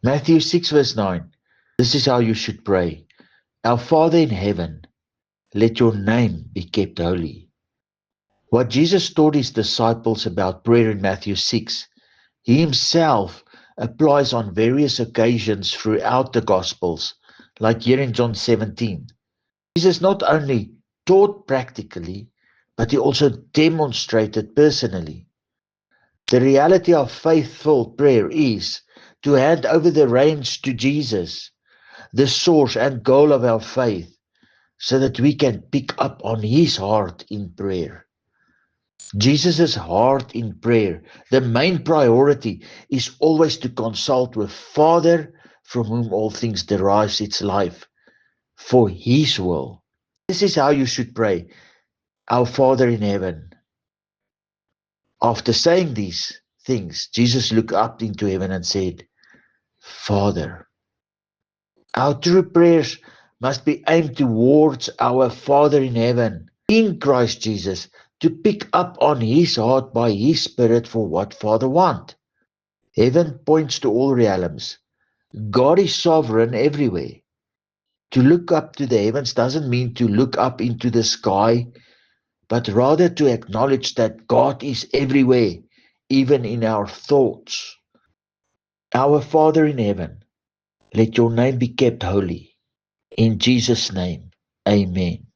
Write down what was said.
Matthew 6 verse 9. This is how you should pray. Our Father in heaven, let your name be kept holy. What Jesus taught his disciples about prayer in Matthew 6, he himself applies on various occasions throughout the Gospels, like here in John 17. Jesus not only taught practically, but he also demonstrated personally. The reality of faithful prayer is to hand over the reins to Jesus, the source and goal of our faith, so that we can pick up on his heart in prayer. Jesus' heart in prayer, the main priority is always to consult with Father, from whom all things derives its life, for his will. This is how you should pray. Our Father in heaven. After saying these things, Jesus looked up into heaven and said, Father. Our true prayers must be aimed towards our Father in heaven, in Christ Jesus, to pick up on his heart by his Spirit for what Father wants. Heaven points to all realms. God is sovereign everywhere. To look up to the heavens doesn't mean to look up into the sky, but rather to acknowledge that God is everywhere, even in our thoughts. Our Father in heaven, let your name be kept holy. In Jesus' name, amen.